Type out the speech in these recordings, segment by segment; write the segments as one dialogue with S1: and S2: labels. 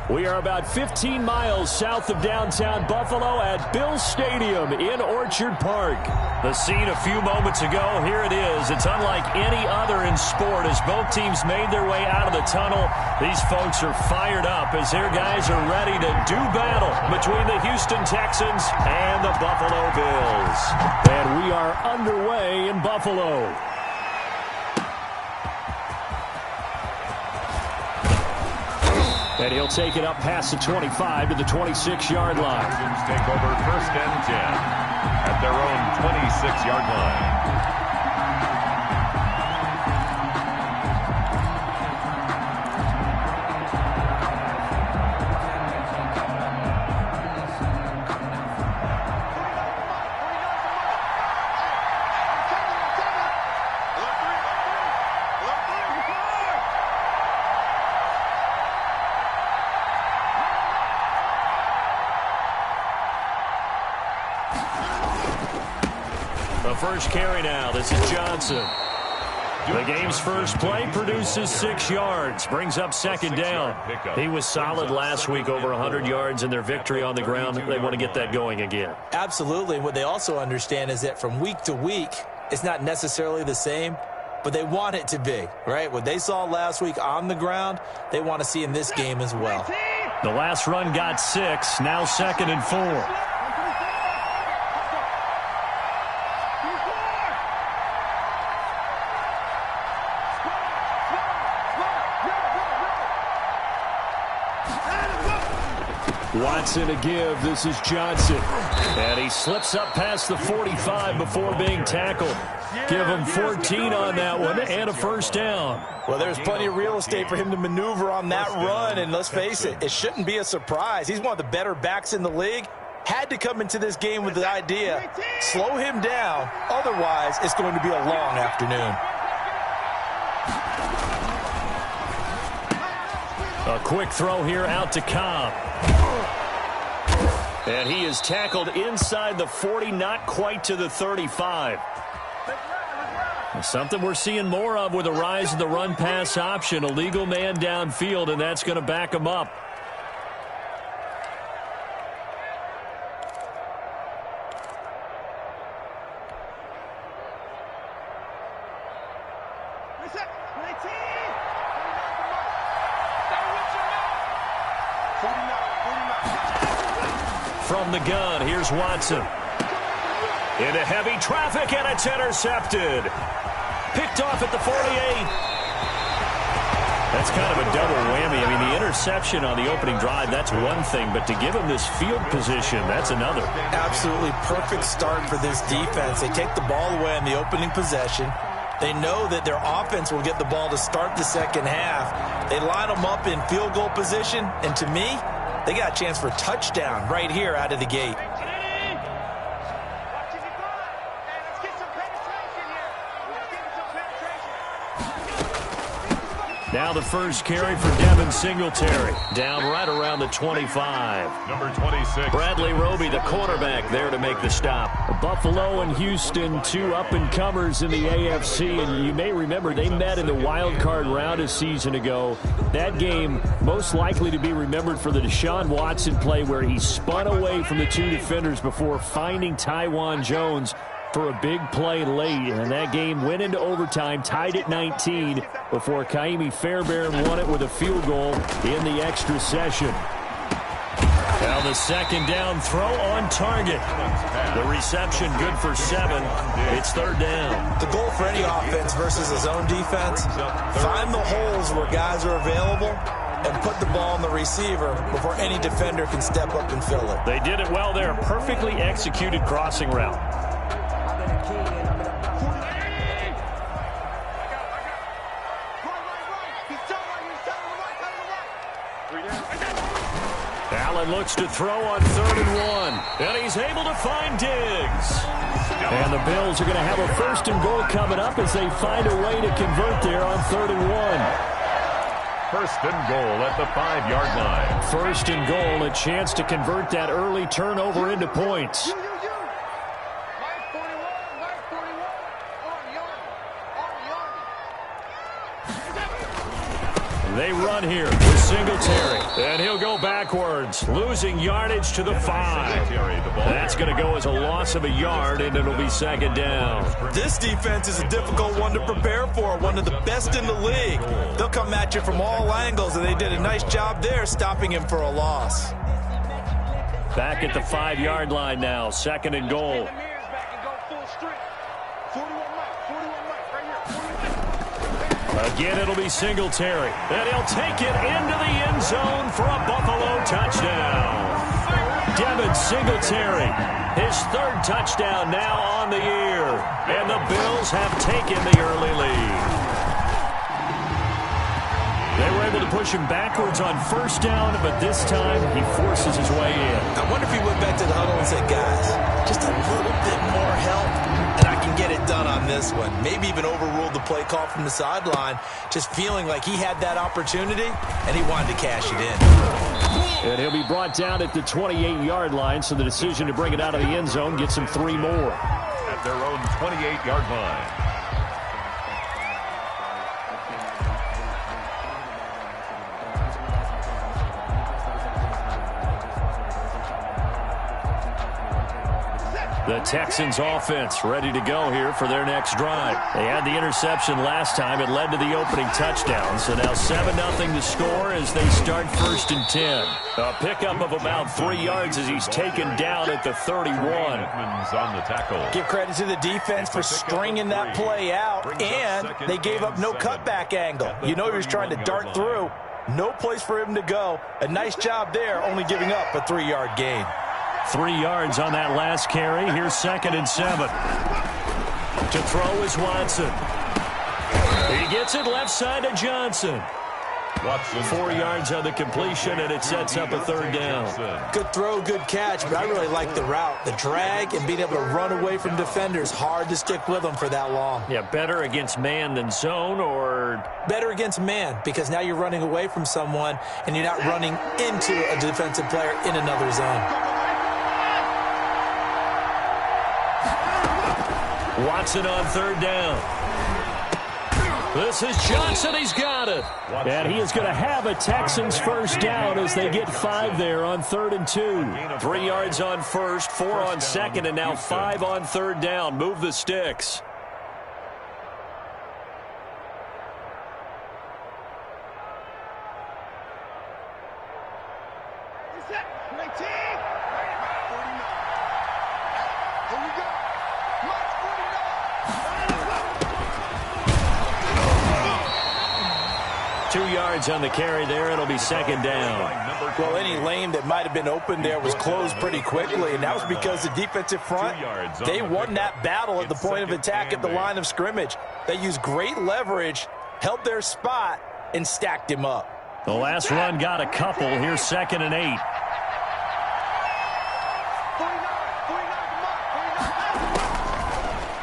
S1: We are about 15 miles south of downtown Buffalo at Bills Stadium in Orchard Park. The scene a few moments ago, here it is. It's unlike any other in sport as both teams made their way out of the tunnel. These folks are fired up as their guys are ready to do battle between the Houston Texans and the Buffalo Bills. And we are underway in Buffalo. And he'll take it up past the 25 to the 26-yard line.
S2: Texans take over 1st and 10 at their own 26-yard line.
S1: First carry now. This is Johnson. The game's first play produces 6 yards. Brings up 2nd down. He was solid last week, over 100 yards in their victory on the ground. They want to get that going again.
S3: Absolutely. What they also understand is that from week to week, it's not necessarily the same, but they want it to be, right? What they saw last week on the ground, they want to see in this game as well.
S1: The last run got 6. Now 2nd and 4. Watson to give. This is Johnson. And he slips up past the 45 before being tackled. Give him 14 on that one and a 1st down.
S3: Well, there's plenty of real estate for him to maneuver on that run. And let's face it, it shouldn't be a surprise. He's one of the better backs in the league. Had to come into this game with the idea, slow him down. Otherwise, it's going to be a long afternoon.
S1: A quick throw here out to Cobb. And he is tackled inside the 40, not quite to the 35. Something we're seeing more of with the rise of the run-pass option. A legal man downfield, and that's going to back him up. From the gun, here's Watson. Into heavy traffic, and it's intercepted. Picked off at the 48. That's kind of a double whammy. I mean, the interception on the opening drive, that's one thing, but to give him this field position, that's another.
S3: Absolutely perfect start for this defense. They take the ball away on the opening possession. They know that their offense will get the ball to start the second half. They line them up in field goal position, and to me, they got a chance for a touchdown right here out of the gate.
S1: Now the first carry for Devin Singletary. Down right around the 25.
S2: Number 26.
S1: Bradley Roby, the quarterback, there to make the stop. Buffalo and Houston, 2 up-and-comers in the AFC. And you may remember they met in the wild card round a season ago. That game most likely to be remembered for the Deshaun Watson play where he spun away from the 2 defenders before finding Tywan Jones for a big play late, and that game went into overtime, tied at 19, before Kaimi Fairbairn won it with a field goal in the extra session. Now the 2nd down throw on target. The reception good for 7. It's 3rd down.
S3: The goal for any offense versus a zone defense, find the holes where guys are available and put the ball on the receiver before any defender can step up and fill it.
S1: They did it well there. Perfectly executed crossing route. Allen looks to throw on 3rd and 1. And he's able to find Diggs. And the Bills are going to have a 1st and goal coming up as they find a way to convert there on 3rd and 1.
S2: 1st and goal at the 5-yard line.
S1: 1st and goal, a chance to convert that early turnover into points. They run here with Singletary. And he'll go backwards, losing yardage to the 5. That's going to go as a loss of a yard, and it'll be second down.
S3: This defense is a difficult one to prepare for, one of the best in the league. They'll come at you from all angles, and they did a nice job there stopping him for a loss.
S1: Back at the 5-yard line now, second and goal. Again, it'll be Singletary. And he'll take it into the end zone for a Buffalo touchdown. Devin Singletary, his 3rd touchdown now on the year. And the Bills have taken the early lead. They were able to push him backwards on first down, but this time he forces his way in.
S3: I wonder if he went back to the huddle and said, guys, just a little bit more help, and I can get it done on this one. Maybe even overruled the play call from the sideline, just feeling like he had that opportunity, and he wanted to cash it in.
S1: And he'll be brought down at the 28-yard line, so the decision to bring it out of the end zone gets him 3 more.
S2: At their own 28-yard line.
S1: The Texans offense ready to go here for their next drive. They had the interception last time. It led to the opening touchdown. So now 7-0 to score as they start 1st and 10. A pickup of about 3 yards as he's taken down at the 31.
S2: On the tackle.
S3: Give credit to the defense for stringing that play out, and they gave up no cutback angle. You know he was trying to dart through. No place for him to go. A nice job there, only giving up a 3-yard gain.
S1: 3 yards on that last carry. Here's 2nd and 7. To throw is Watson. He gets it left side to Johnson. 4 yards on the completion, and it sets up a 3rd down.
S3: Good throw, good catch, but I really like the route. The drag and being able to run away from defenders. Hard to stick with them for that long.
S1: Yeah, better against man than zone, or?
S3: Better against man, because now you're running away from someone, and you're not running into a defensive player in another zone.
S1: Watson on 3rd down. This is Johnson. He's got it. And he is going to have a Texans first down as they get 5 there on 3rd and 2. 3 yards on 1st, 4 on 2nd, and now 5 on 3rd down. Move the sticks. On the carry there, it'll be 2nd down.
S3: Well, any lane that might have been open there was closed pretty quickly, and that was because the defensive front, they won that battle at the point of attack at the line of scrimmage. They used great leverage, held their spot, and stacked him up.
S1: The last run got a couple. Here's 2nd and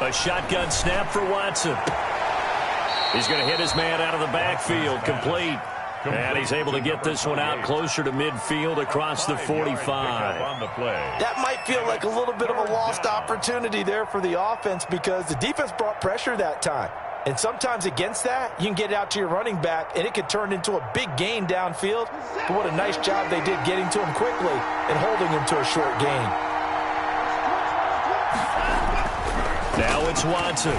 S1: 8. A shotgun snap for Watson. He's going to hit his man out of the backfield, complete. And he's able to get this one out closer to midfield across the 45.
S3: That might feel like a little bit of a lost opportunity there for the offense because the defense brought pressure that time. And sometimes against that, you can get it out to your running back, and it could turn into a big gain downfield. But what a nice job they did getting to him quickly and holding him to a short gain.
S1: Now it's Watson.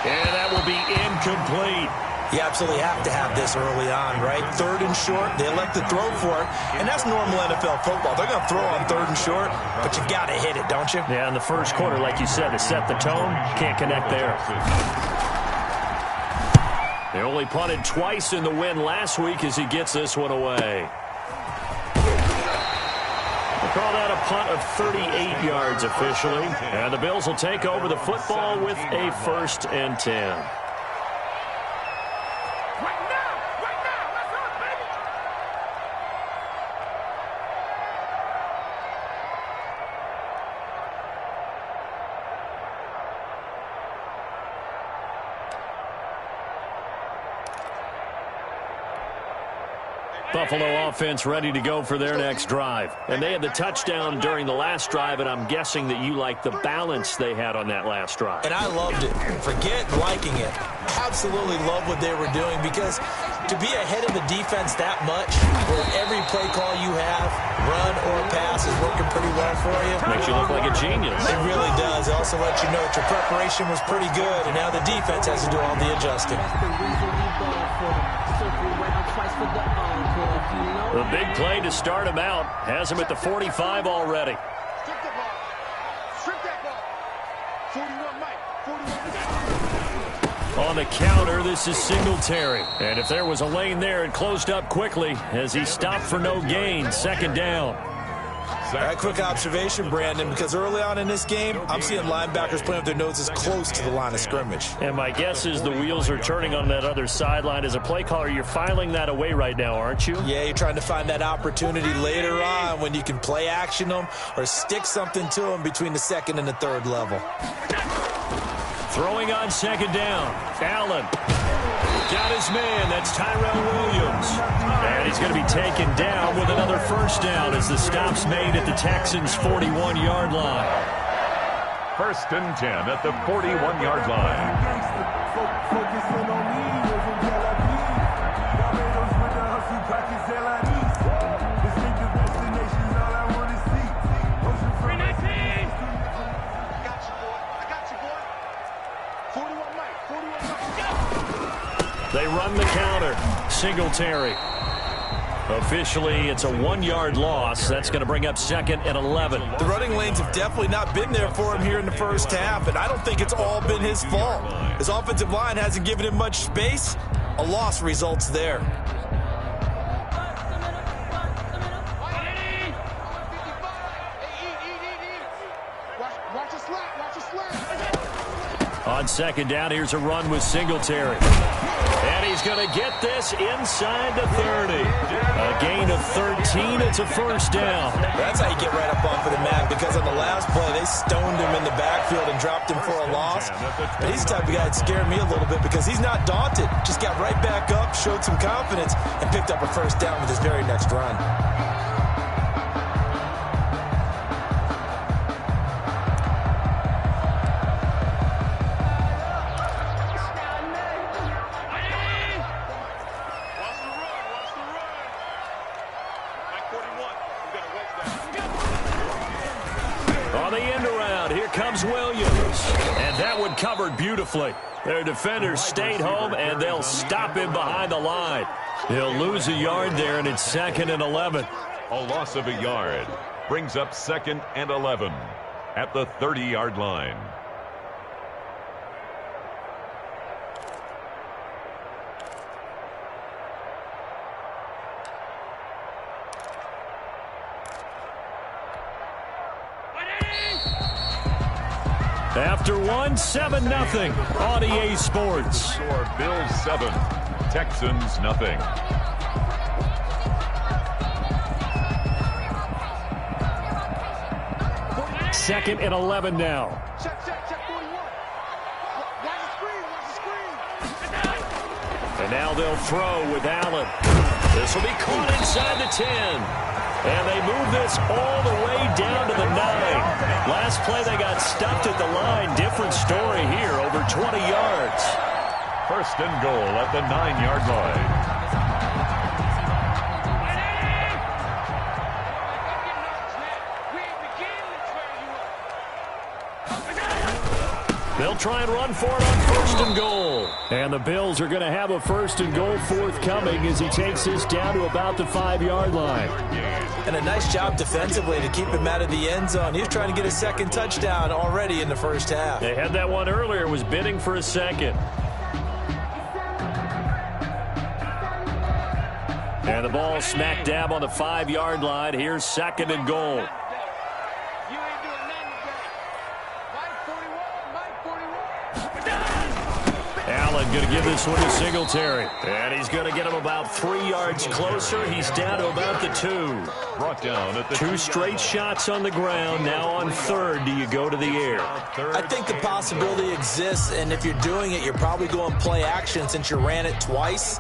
S1: And that will be incomplete.
S3: You absolutely have to have this early on, right? 3rd and short, they elect to throw for it, and that's normal NFL football. They're going to throw on 3rd and short, but you got to hit it, don't you?
S1: Yeah, in the first quarter, like you said, to set the tone, can't connect there. They only punted twice in the win last week as he gets this one away. They call that a punt of 38 yards officially, and the Bills will take over the football with a 1st and 10. Buffalo offense ready to go for their next drive. And they had the touchdown during the last drive, and I'm guessing that you like the balance they had on that last drive.
S3: And I loved it. Forget liking it. Absolutely love what they were doing, because to be ahead of the defense that much, where every play call you have, run or pass, is working pretty well for you.
S1: Makes you look like a genius.
S3: It really does. It also lets you know that your preparation was pretty good, and now the defense has to do all the adjusting.
S1: The big play to start him out has him at the 45 already.
S4: Strip the ball. Strip that ball. 41 Mike. 41.
S1: On the counter, this is Singletary. And if there was a lane there, it closed up quickly as he stopped for no gain. Second down.
S3: All right, quick observation, Brandon, because early on in this game, I'm seeing linebackers playing with their noses close to the line of scrimmage.
S1: And my guess is the wheels are turning on that other sideline. As a play caller, you're filing that away right now, aren't you?
S3: Yeah, you're trying to find that opportunity later on when you can play action them or stick something to them between the second and the third level.
S1: Throwing on second down. Allen got his man. That's Tyrell Williams. And he's going to be taken down with another first down as the stop's made at the Texans' 41-yard line.
S2: 1st and 10 at the 41-yard line.
S1: They run the counter. Singletary. Officially, it's a 1-yard loss. That's going to bring up 2nd and 11.
S3: The running lanes have definitely not been there for him here in the first half, and I don't think it's all been his fault. His offensive line hasn't given him much space. A loss results there.
S4: Watch a slap. Watch a slap.
S1: On second down, here's a run with Singletary. And he's going to get this inside the 30. A gain of 13. It's a first down.
S3: That's how you get right up off of the mat, because on the last play, they stoned him in the backfield and dropped him for a loss. But he's the type of guy that scared me a little bit because he's not daunted. Just got right back up, showed some confidence, and picked up a first down with his very next run.
S1: On the end around, here comes Williams. And that one covered beautifully. Their defenders stayed home, and they'll stop him behind the line. He'll lose a yard there, and it's 2nd and 11.
S2: A loss of a yard brings up 2nd and 11 at the 30-yard line.
S1: After one, 7-0 on EA Sports.
S2: Score Bills 7, Texans nothing.
S1: Second and 11 now.
S4: Check 41. Watch the screen.
S1: And now they'll throw with Allen. This will be caught inside the 10. And they move this all the way down to the 9. Last play, they got stuffed at the line. Different story here, over 20 yards.
S2: 1st and goal at the 9-yard line.
S1: They'll try and run for it on 1st and goal. And the Bills are going to have a 1st and goal forthcoming as he takes this down to about the 5-yard line.
S3: And a nice job defensively to keep him out of the end zone. He was trying to get a second touchdown already in the first half.
S1: They had that one earlier, was bidding for a second. And the ball smack dab on the 5-yard line. Here's 2nd and goal. Allen going to give this one to Singletary. And he's going to get him about 3 yards closer. He's down to about the 2.
S2: Brought down at the
S1: 2 straight shots on the ground. Now on 3rd, do you go to the air?
S3: I think the possibility exists, and if you're doing it, you're probably going play action since you ran it twice.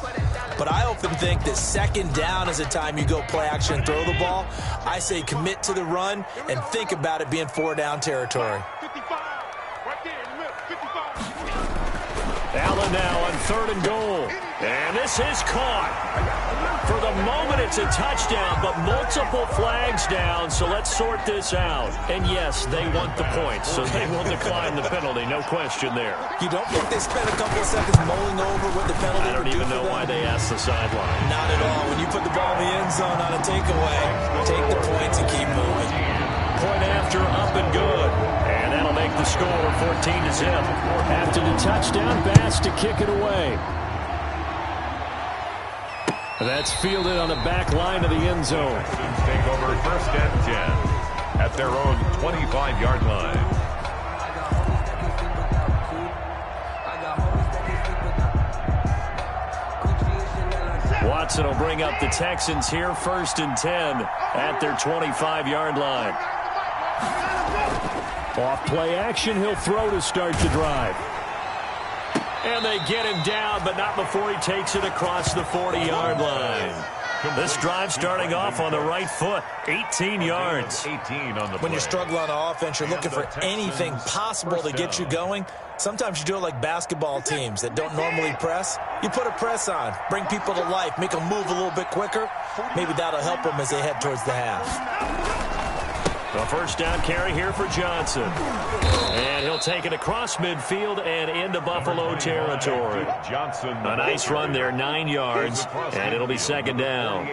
S3: But I often think that 2nd down is a time you go play action and throw the ball. I say commit to the run and think about it being 4-down territory.
S4: 55. Right there in the middle. 55.
S1: Allen now on 3rd and goal. And this is caught. For the moment, it's a touchdown, but multiple flags down, so let's sort this out. And yes, they want the points, so they will decline the penalty, no question there.
S3: You don't think they spent a couple of seconds mulling over what the penalty
S1: I don't even know why they asked the sideline.
S3: Not at all. When you put the ball in the end zone on a takeaway, take the points and keep moving.
S1: Point after, up and good. And that'll make the score 14-0. After the touchdown, Bass to kick it away. That's fielded on the back line of the end zone.
S2: Texans take over 1st and 10 at their own 25-yard line.
S1: Watson will bring up the Texans here 1st and 10 at their 25-yard line. Off play action, he'll throw to start the drive. And they get him down, but not before he takes it across the 40-yard line. This drive starting off on the right foot, 18 yards.
S2: 18 on the
S3: When you're struggling on offense, you're looking for anything possible to get you going. Sometimes you do it like basketball teams that don't normally press. You put a press on, bring people to life, make them move a little bit quicker. Maybe that'll help them as they head towards the half.
S1: A 1st down carry here for Johnson. And he'll take it across midfield and into Buffalo territory. A nice run there, 9 yards, and it'll be 2nd down.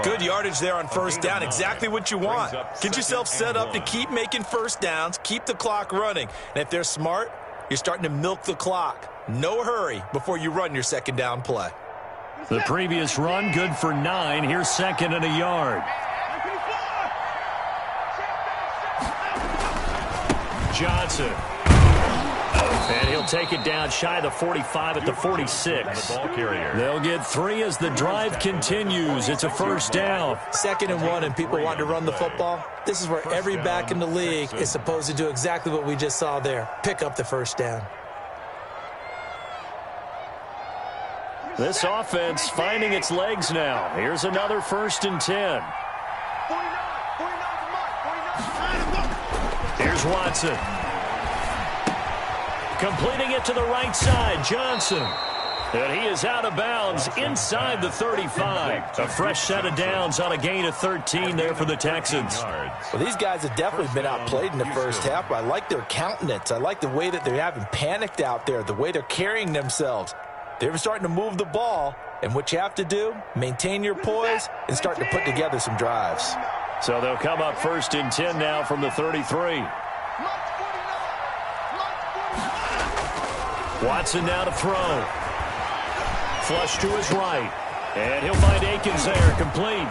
S3: Good yardage there on 1st down, exactly what you want. Get yourself set up to keep making 1st downs, keep the clock running. And if they're smart, you're starting to milk the clock. No hurry before you run your 2nd down play.
S1: The previous run, good for 9. Here's 2nd and a yard. Johnson. And he'll take it down shy of the 45 at the 46.
S2: The ball carrier.
S1: They'll get 3 as the drive continues. It's a 1st down.
S3: 2nd and 1, and people want to run the football. This is where every back in the league is supposed to do exactly what we just saw there. Pick up the 1st down.
S1: This offense finding its legs now. Here's another 1st and 10. Here's Watson. Completing it to the right side, Johnson. And he is out of bounds inside the 35. A fresh set of downs on a gain of 13 there for the Texans.
S3: Well, these guys have definitely been outplayed in the 1st half. I like their countenance. I like the way that they haven't panicked out there, the way they're carrying themselves. They're starting to move the ball, and what you have to do, maintain your poise and start to put together some drives.
S1: So they'll come up 1st and 10 now from the 33. Watson now to throw. Flush to his right. And he'll find Akins there, complete.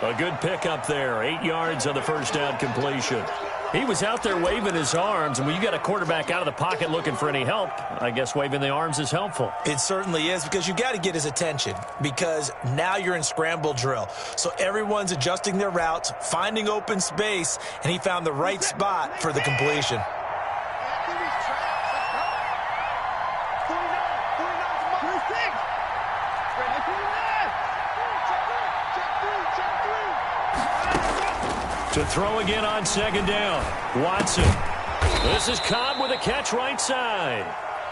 S1: A good pickup there, 8 yards on the 1st down completion. He was out there waving his arms, and when you got a quarterback out of the pocket looking for any help, I guess waving the arms is helpful.
S3: It certainly is, because you got to get his attention, because now you're in scramble drill. So everyone's adjusting their routes, finding open space, and he found the right spot for the completion.
S1: To throw again on 2nd down. Watson. This is Cobb with a catch right side.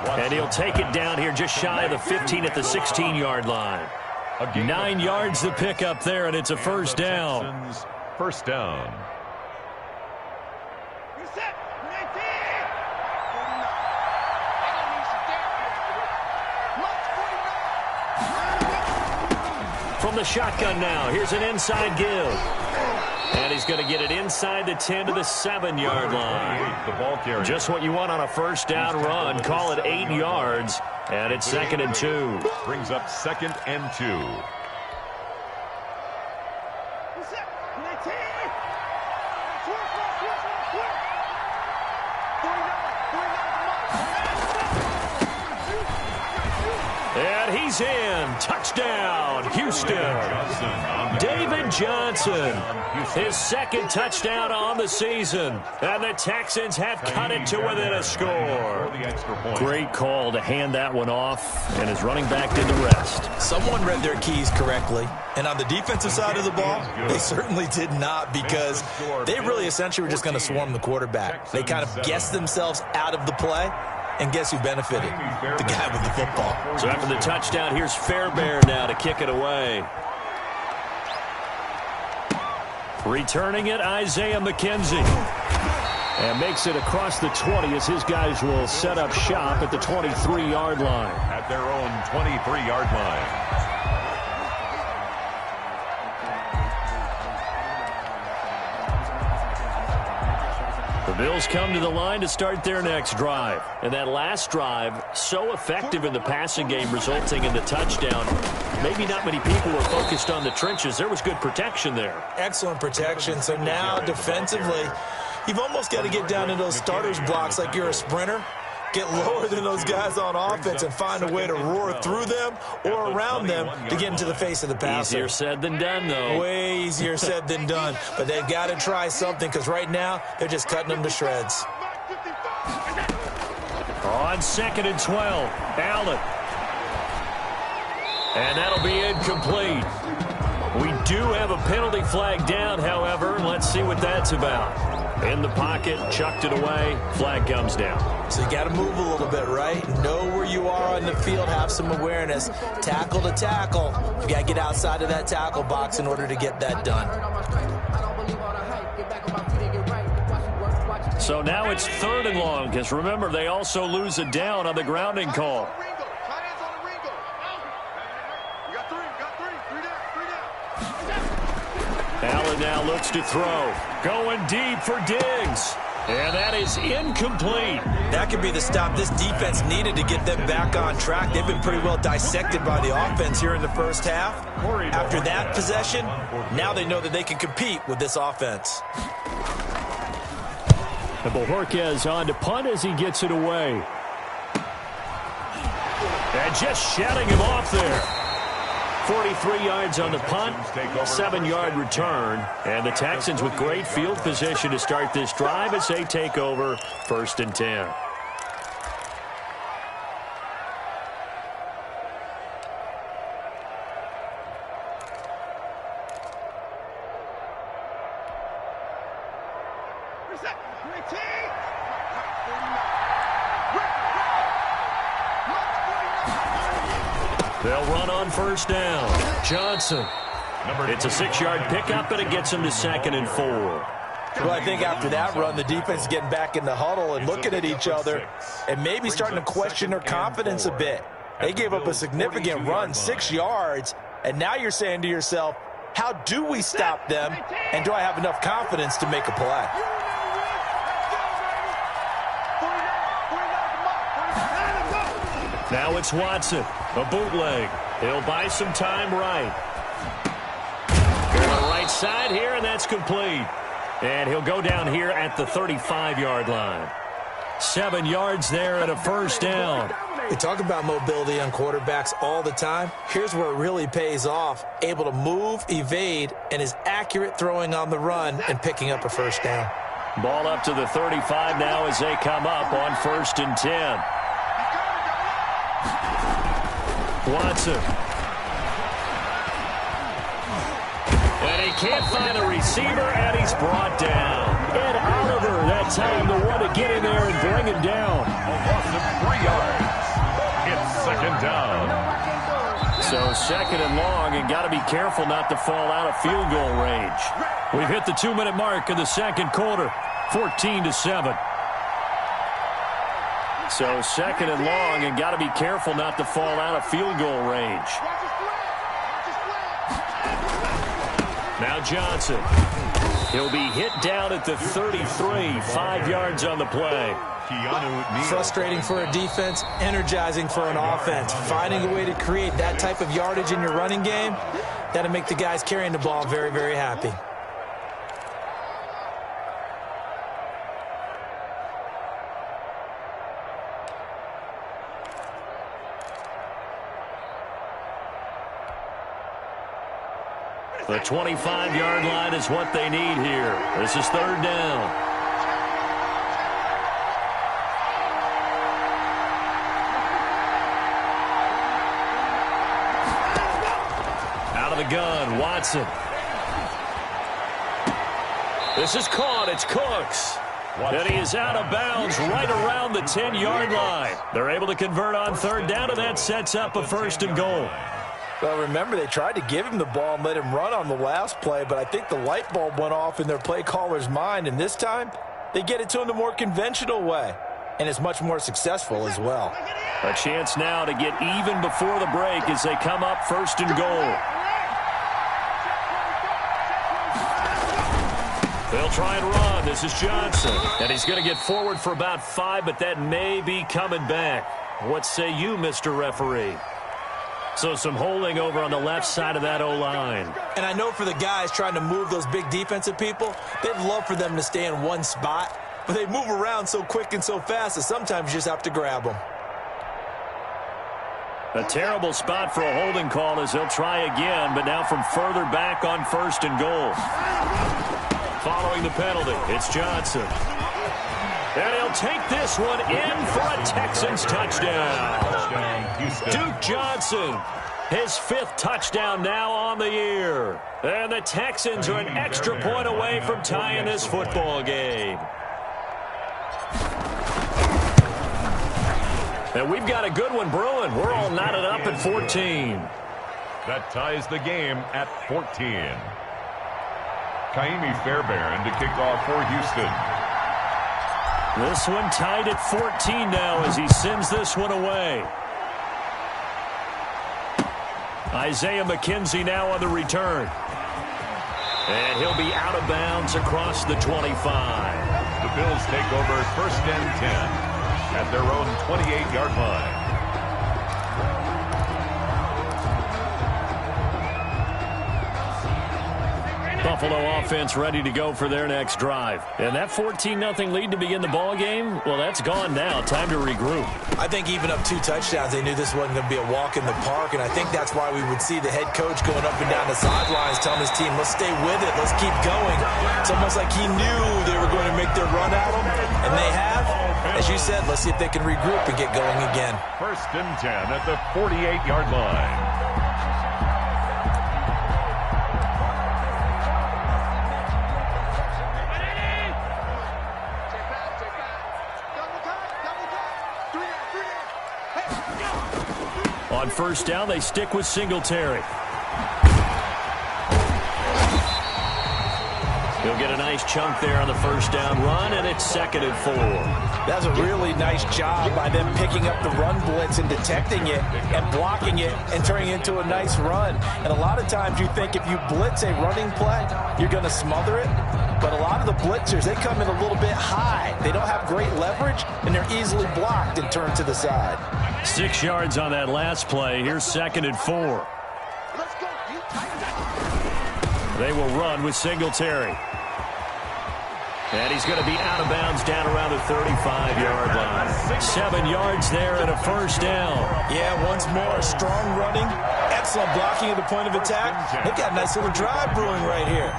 S1: And he'll take it down here just shy of the 15 at the 16-yard line. 9 yards to pick up there, and it's a 1st down.
S2: 1st down.
S1: From the shotgun now, here's an inside give. And he's going to get it inside the 10 to the 7-yard line.
S2: The ball carrier.
S1: Just what you want on a 1st down run. Call it 8 yards. And it's 2nd and 2.
S2: Brings up 2nd and 2.
S1: is in. Touchdown, Houston. David Johnson, his second touchdown on the season. And the Texans have cut it to within a score. Great call to hand that one off, and his running back did the rest.
S3: Someone read their keys correctly. And on the defensive side of the ball, they certainly did not, because they really essentially were just going to swarm the quarterback. They kind of guessed themselves out of the play. And guess who benefited? The guy with the football.
S1: So after the touchdown, here's Fairbairn now to kick it away. Returning it, Isaiah McKenzie. And makes it across the 20 as his guys will set up shop at the 23-yard line.
S2: At their own 23-yard line.
S1: The Bills come to the line to start their next drive. And that last drive, so effective in the passing game, resulting in the touchdown. Maybe not many people were focused on the trenches. There was good protection there.
S3: Excellent protection. So now defensively, you've almost got to get down in those starters blocks like you're a sprinter. Get lower than those guys on offense and find a way to roar through them or around them to get into the face of the passer.
S1: Easier said than done, though.
S3: Way easier said than done. But they've got to try something, because right now they're just cutting them to shreds.
S1: On 2nd and 12, Allen. And that'll be incomplete. We do have a penalty flag down, however. Let's see what that's about. In the pocket, chucked it away, flag comes down.
S3: So you got to move a little bit, right? Know where you are on the field, have some awareness. Tackle to tackle. You got to get outside of that tackle box in order to get that done.
S1: So now it's 3rd and long, because remember, they also lose a down on the grounding call. Allen now looks to throw. Going deep for Diggs. And that is incomplete.
S3: That could be the stop this defense needed to get them back on track. They've been pretty well dissected by the offense here in the first half. After that possession, now they know that they can compete with this offense.
S1: And Bojorquez on to punt as he gets it away. And just shutting him off there. 43 yards on the punt, 7-yard return. And the Texans with great field position to start this drive as they take over 1st and 10. They'll run on 1st down. Johnson. It's a 6-yard pickup, and it gets him to 2nd and 4.
S3: Well, I think after that run, the defense is getting back in the huddle and looking at each other and maybe starting to question their confidence a bit. They gave up a significant run, 6 yards, and now you're saying to yourself, how do we stop them, and do I have enough confidence to make a play?
S1: Now it's Watson, a bootleg. He'll buy some time right. Go to the right side here, and that's complete. And he'll go down here at the 35-yard line. 7 yards there and a 1st down.
S3: We talk about mobility on quarterbacks all the time. Here's where it really pays off. Able to move, evade, and is accurate throwing on the run and picking up a 1st down.
S1: Ball up to the 35 now as they come up on 1st and 10. Watson. And he can't find a receiver, and he's brought down. Ed Oliver, that time the one to get in there and bring him down.
S2: A loss of 3 yards. It's 2nd down.
S1: So 2nd and long, and got to be careful not to fall out of field goal range. We've hit the 2-minute mark in the 2nd quarter, 14-7. So 2nd and long, and got to be careful not to fall out of field goal range. Now Johnson. He'll be hit down at the 33, 5 yards on the play.
S3: Frustrating for a defense, energizing for an offense. Finding a way to create that type of yardage in your running game, that'll make the guys carrying the ball very, very happy.
S1: The 25-yard line is what they need here. This is third down. Out of the gun, Watson. This is caught. It's Cooks. And he is out of bounds right around the 10-yard line. They're able to convert on third down, and that sets up a first and goal.
S3: Well, remember, they tried to give him the ball and let him run on the last play, but I think the light bulb went off in their play caller's mind, and this time they get it to him the more conventional way, and it's much more successful as well.
S1: A chance now to get even before the break as they come up first and goal. They'll try and run. This is Johnson, and he's going to get forward for about 5, but that may be coming back. What say you, Mr. Referee? So some holding over on the left side of that O-line.
S3: And I know for the guys trying to move those big defensive people, they'd love for them to stay in one spot, but they move around so quick and so fast that sometimes you just have to grab them.
S1: A terrible spot for a holding call as they'll try again, but now from further back on first and goal. Following the penalty, it's Johnson. And he'll take this one in for a Texans touchdown. Duke Johnson, his 5th touchdown now on the year. And the Texans are an extra point away from tying this football game. And we've got a good one brewing. We're all knotted up at 14.
S2: That ties the game at 14. Kaimi Fairbairn to kick off for Houston.
S1: This one tied at 14 now as he sends this one away. Isaiah McKenzie now on the return. And he'll be out of bounds across the 25.
S2: The Bills take over first and 10 at their own 28-yard line.
S1: Buffalo offense ready to go for their next drive. And that 14-0 lead to begin the ball game, well, that's gone now. Time to regroup.
S3: I think even up 2 touchdowns, they knew this wasn't going to be a walk in the park, and I think that's why we would see the head coach going up and down the sidelines telling his team, let's stay with it, let's keep going. It's almost like he knew they were going to make their run at him, and they have. As you said, let's see if they can regroup and get going again.
S2: First and 10 at the 48-yard line.
S1: On first down, they stick with Singletary. He'll get a nice chunk there on the first down run, and it's 2nd and 4.
S3: That's a really nice job by them picking up the run blitz and detecting it and blocking it and turning it into a nice run. And a lot of times you think if you blitz a running play, you're going to smother it. But a lot of the blitzers, they come in a little bit high. They don't have great leverage, and they're easily blocked and turned to the side.
S1: 6 yards on that last play. Here's 2nd and 4. They will run with Singletary. And he's going to be out of bounds down around the 35-yard line. 7 yards there and a first down.
S3: Yeah, once more, strong running, excellent blocking at the point of attack. They've got a nice little drive brewing right here.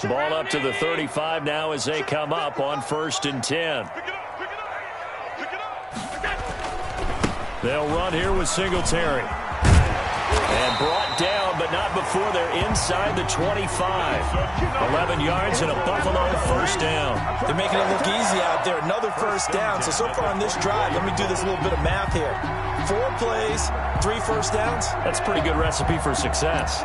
S1: Ball up to the 35 now as they come up on first and 10. They'll run here with Singletary. And brought down, but not before they're inside the 25. 11 yards and a Buffalo first down.
S3: They're making it look easy out there. Another first down. So far on this drive, let me do this little bit of math here. 4 plays, 3 first downs.
S1: That's a pretty good recipe for success.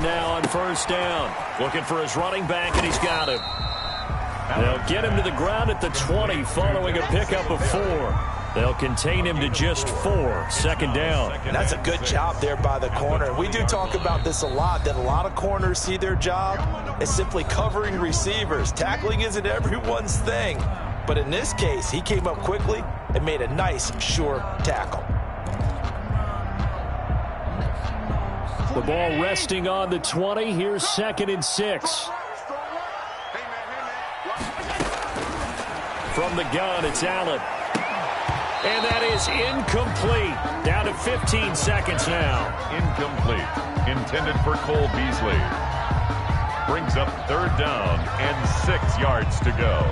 S1: Now on first down, looking for his running back, and he's got him. They'll get him to the ground at the 20 following a pickup of 4. They'll contain him to just 4. Second down.
S3: And that's a good job there by the corner. We do talk about this a lot, that a lot of corners see their job as simply covering receivers. Tackling isn't everyone's thing. But in this case, he came up quickly and made a nice, sure tackle.
S1: The ball resting on the 20. Here's 2nd and 6. From the gun, it's Allen. And that is incomplete. Down to 15 seconds now.
S2: Incomplete. Intended for Cole Beasley. Brings up 3rd down and 6 yards to go.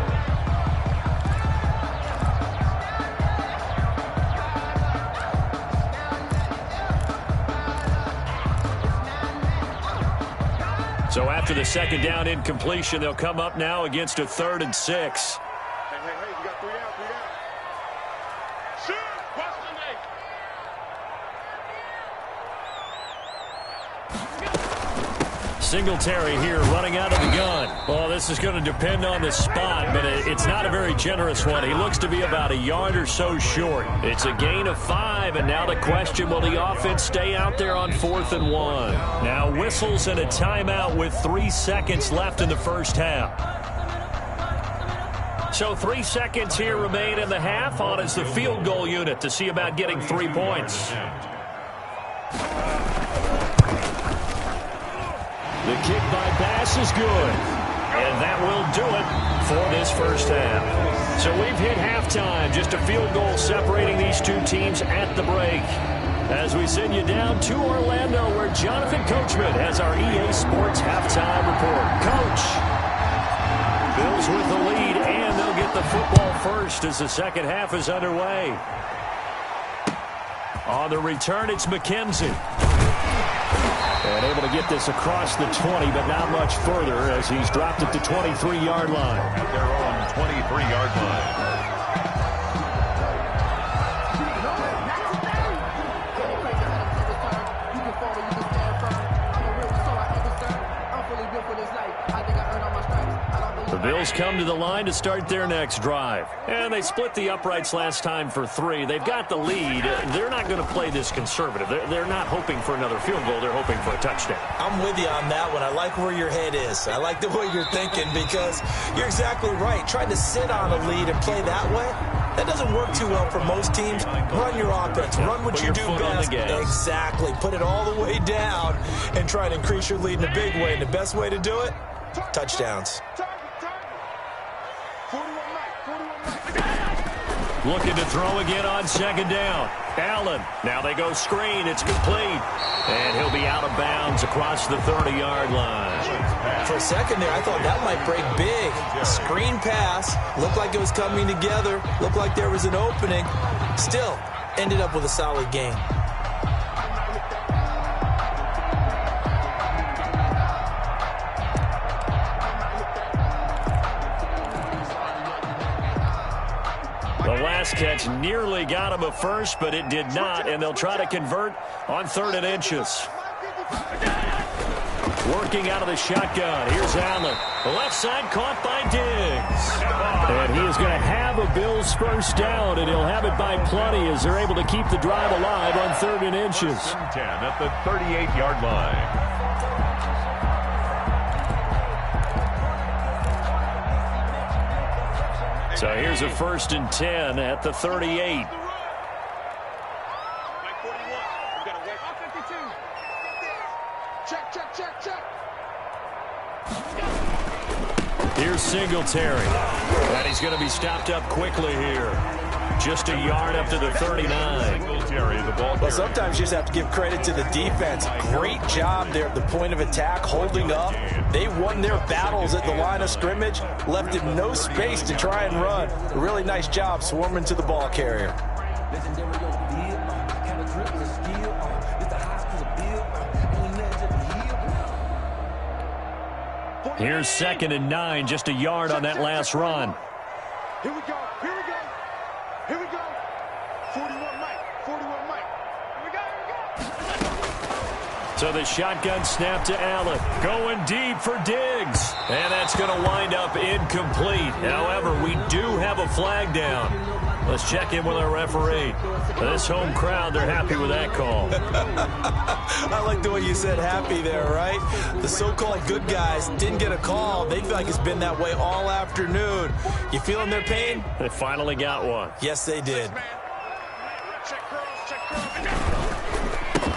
S1: So after the 2nd down incompletion, they'll come up now against a 3rd and 6.
S4: Hey, you got 3 down, 3 down. Shoot! Watch the leg.
S1: Singletary here running out of the gun. Well, this is going to depend on the spot, but it's not a very generous one. He looks to be about a yard or so short. It's a gain of 5, and now the question, will the offense stay out there on 4th and 1? Now whistles and a timeout with 3 seconds left in the first half. So 3 seconds here remain in the half. On is the field goal unit to see about getting 3 points. The kick by Bass is good. And that will do it for this first half. So we've hit halftime. Just a field goal separating these two teams at the break. As we send you down to Orlando, where Jonathan Coachman has our EA Sports halftime report. Coach, Bills with the lead, and they'll get the football first as the second half is underway. On the return, it's McKenzie. And able to get this across the 20, but not much further as he's dropped it to 23-yard line.
S2: At their own 23-yard line.
S1: The Bills come to the line to start their next drive. And they split the uprights last time for 3. They've got the lead. They're not going to play this conservative. They're not hoping for another field goal. They're hoping for a touchdown.
S3: I'm with you on that one. I like where your head is. I like the way you're thinking because you're exactly right. Trying to sit on a lead and play that way, that doesn't work too well for most teams. Run your offense. Run what you do best. Exactly. Put it all the way down and try to increase your lead in a big way. And the best way to do it, touchdowns.
S1: Looking to throw again on 2nd down. Allen. Now they go screen. It's complete. And he'll be out of bounds across the 30-yard line.
S3: For a second there, I thought that might break big. Screen pass. Looked like it was coming together. Looked like there was an opening. Still, ended up with a solid gain.
S1: The last catch nearly got him a first, but it did not, and they'll try to convert on 3rd and inches. Working out of the shotgun. Here's Allen. The left side caught by Diggs. And he is going to have a Bills first down, and he'll have it by plenty as they're able to keep the drive alive on 3rd and inches.
S2: 10 at the 38-yard line.
S1: So here's a 1st and 10 at the 38. Here's Singletary. And he's going to be stopped up quickly here. Just a yard up to the 39.
S2: Singletary, the ball.
S3: Well, sometimes you just have to give credit to the defense. Great job there at the point of attack, holding up. They won their battles at the line of scrimmage, left him no space to try and run. A really nice job swarming to the ball carrier.
S1: Here's 2nd and 9, just a yard on that last run.
S4: Here we go. Here we go. Here we go. 41 Mike. 41 Mike. Here we go. Here we go.
S1: So the shotgun snap to Allen. Going deep for Diggs. And that's going to wind up incomplete. However, we do have a flag down. Let's check in with our referee. This home crowd, they're happy with that call.
S3: I like the way you said happy there, right? The so-called good guys didn't get a call. They feel like it's been that way all afternoon. You feeling their pain?
S1: They finally got one.
S3: Yes, they did.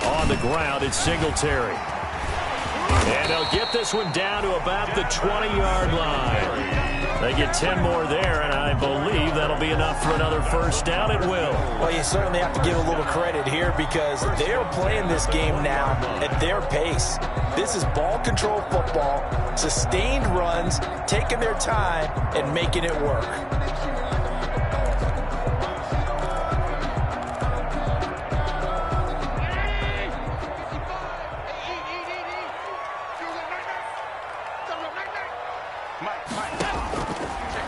S1: On the ground, it's Singletary. And they'll get this one down to about the 20-yard line. They get 10 more there, and I believe that'll be enough for another first down. It will.
S3: Well, you certainly have to give a little credit here because they're playing this game now at their pace. This is ball control football, sustained runs, taking their time, and making it work.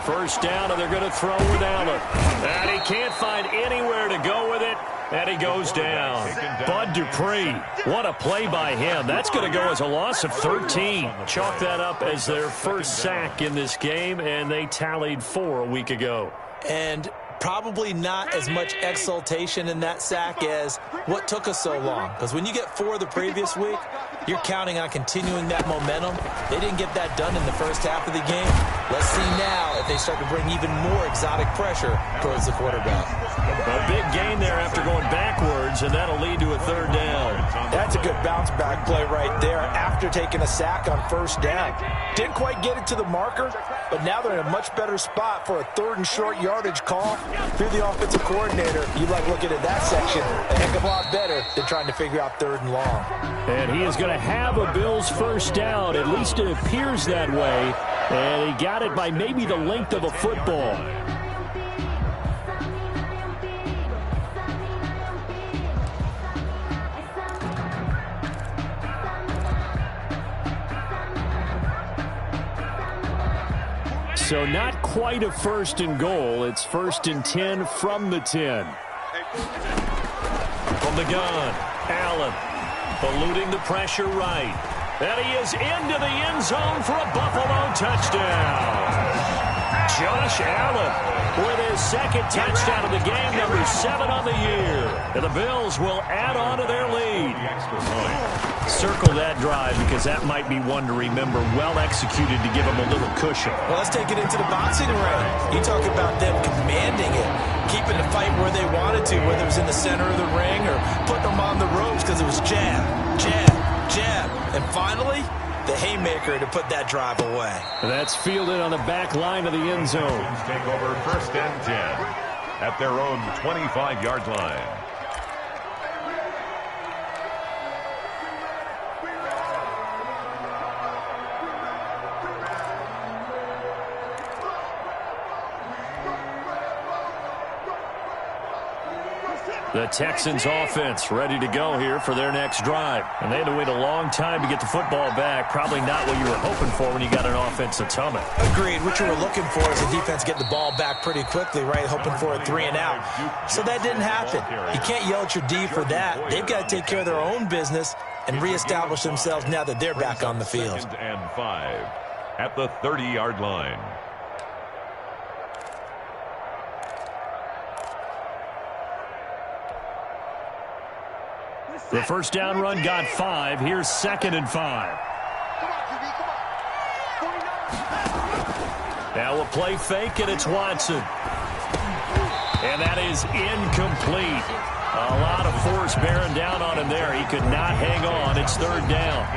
S1: First down, and they're going to throw with Allen. And he can't find anywhere to go with it, and he goes down. Bud Dupree, what a play by him. That's going to go as a loss of 13. Chalk that up as their first sack in this game, and they tallied 4 a week ago.
S3: And probably not as much exultation in that sack as what took us so long. Because when you get 4 the previous week, you're counting on continuing that momentum. They didn't get that done in the first half of the game. Let's see now if they start to bring even more exotic pressure towards the quarterback.
S1: A big gain there after going backwards, and that'll lead to a third down.
S3: That's a good bounce-back play right there after taking a sack on first down. Didn't quite get it to the marker, but now they're in a much better spot for a 3rd and short yardage call. If you're the offensive coordinator, you like looking at that section a heck of a lot better than trying to figure out 3rd and long.
S1: And he is going to have a Bills first down. At least it appears that way. And he got it by maybe the length of a football. So not quite a 1st and goal. It's 1st and 10 from the 10. From the gun, Allen eluding the pressure right. And he is into the end zone for a Buffalo touchdown. Josh Allen with his 2nd touchdown of the game, number 7 on the year. And the Bills will add on to their lead. Circle that drive because that might be one to remember. Well executed to give them a little cushion.
S3: Well, let's take it into the boxing ring. You talk about them commanding it, keeping the fight where they wanted to, whether it was in the center of the ring or putting them on the ropes because it was jab, jab, jab. And finally, the haymaker to put that drive away.
S1: That's fielded on the back line of the end zone.
S2: Take over 1st and 10 at their own 25-yard line.
S1: The Texans offense ready to go here for their next drive. And they had to wait a long time to get the football back. Probably not what you were hoping for when you got an offense that's humming.
S3: Agreed. What you were looking for is a defense getting the ball back pretty quickly, right? Hoping for a 3 and out. So that didn't happen. You can't yell at your D for that. They've got to take care of their own business and reestablish themselves now that they're back on the field.
S2: 2nd and 5 at the 30-yard line.
S1: The first down run got 5. Here's 2nd and 5. Now a play fake, and it's Watson. And that is incomplete. A lot of force bearing down on him there. He could not hang on. It's 3rd down.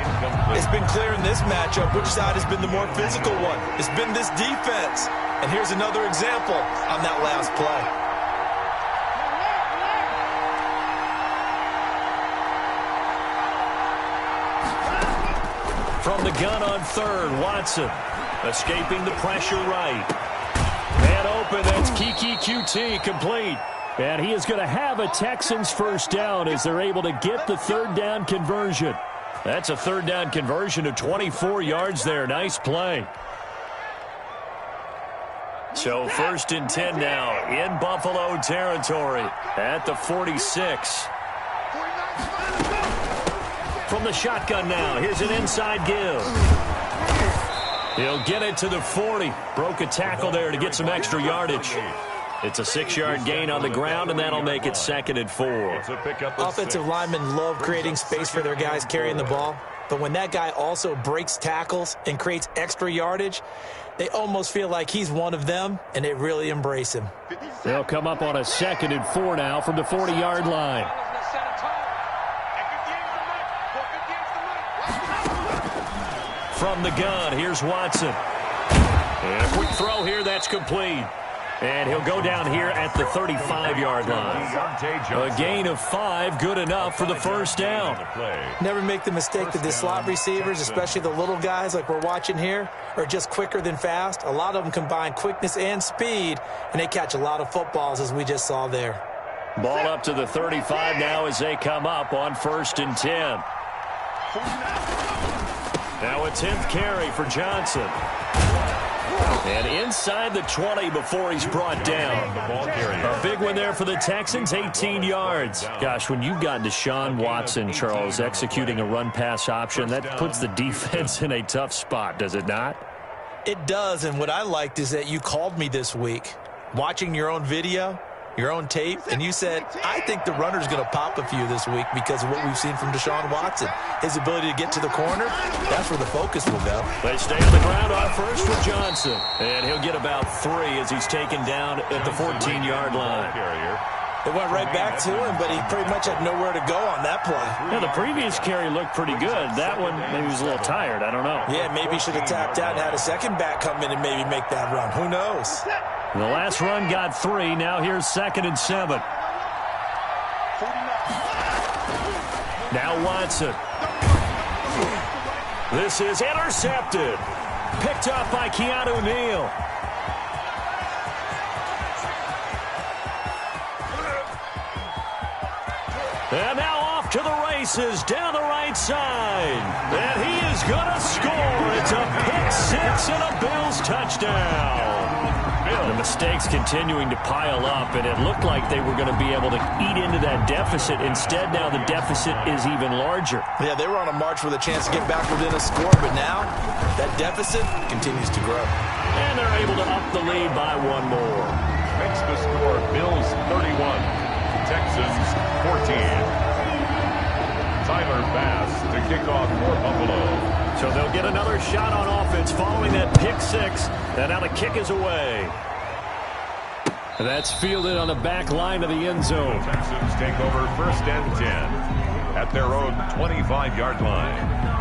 S3: It's been clear in this matchup which side has been the more physical one. It's been this defense. And here's another example on that last play.
S1: From the gun on 3rd, Watson escaping the pressure right. And open, that's Kiki QT complete. And he is going to have a Texans first down as they're able to get the 3rd down conversion. That's a 3rd down conversion of 24 yards there. Nice play. So 1st and 10 now in Buffalo territory at the 46. From the shotgun now, here's an inside give. He'll get it to the 40. Broke a tackle there to get some extra yardage. It's a 6-yard gain on the ground, and that'll make it 2nd and 4.
S2: It's a pickup of
S3: Offensive
S2: 6.
S3: linemen love creating space for their guys carrying the ball. But when that guy also breaks tackles and creates extra yardage, they almost feel like he's one of them, and they really embrace him.
S1: They'll come up on a 2nd and 4 now from the 40-yard line. From the gun, here's Watson. And a quick throw here, that's complete. And he'll go down here at the 35-yard line. A gain of 5, good enough for the first down.
S3: Never make the mistake that the slot receivers, especially the little guys like we're watching here, are just quicker than fast. A lot of them combine quickness and speed, and they catch a lot of footballs, as we just saw there.
S1: Ball up to the 35 now as they come up on 1st and 10. Now a 10th carry for Johnson. And inside the 20 before he's brought down. A big one there for the Texans, 18 yards. Gosh, when you've got Deshaun Watson, Charles, executing a run-pass option, that puts the defense in a tough spot, does it not?
S3: It does, and what I liked is that you called me this week, watching your own video, your own tape, and you said, I think the runner's going to pop a few this week because of what we've seen from Deshaun Watson. His ability to get to the corner, that's where the focus will go.
S1: They stay on the ground on first with Johnson. And he'll get about 3 as he's taken down at the 14-yard line.
S3: It went right back to him, but he pretty much had nowhere to go on that play.
S1: Yeah, the previous carry looked pretty good. That one, maybe he was a little tired. I don't know.
S3: Yeah, maybe he should have tapped out and had a second back come in and maybe make that run. Who knows?
S1: The last run got 3. Now here's 2nd and 7. Now Watson. This is intercepted. Picked up by Keanu Neal. And now off to the races down the right side. And he is going to score. It's a pick-6 and a Bills touchdown. The mistakes continuing to pile up, and it looked like they were going to be able to eat into that deficit. Instead, now the deficit is even larger.
S3: Yeah, they were on a march with a chance to get back within a score, but now that deficit continues to grow.
S1: And they're able to up the lead by 1 more.
S2: Makes the score Bills 31, Texans 14. Tyler Bass to kick off for Buffalo.
S1: So they'll get another shot on offense following that pick-6. And now the kick is away. That's fielded on the back line of the end zone.
S2: The Texans take over 1st and 10 at their own 25-yard line.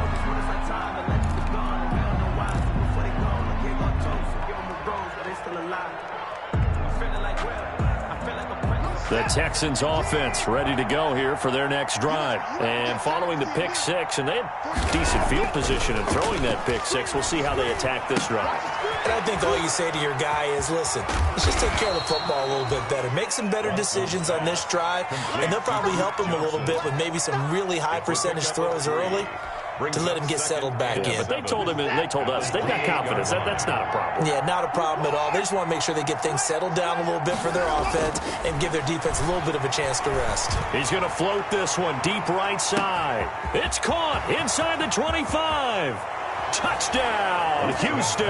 S1: The Texans offense ready to go here for their next drive. And following the pick-6, and they had decent field position in throwing that pick-6. We'll see how they attack this drive.
S3: And I think all you say to your guy is, listen, let's just take care of the football a little bit better. Make some better decisions on this drive, and they'll probably help him a little bit with maybe some really high percentage throws early to let him get settled back in.
S1: But they told us they've got confidence. That's not a problem.
S3: Yeah, not a problem at all. They just want to make sure they get things settled down a little bit for their offense and give their defense a little bit of a chance to rest.
S1: He's going to float this one deep right side. It's caught inside the 25. Touchdown, Houston.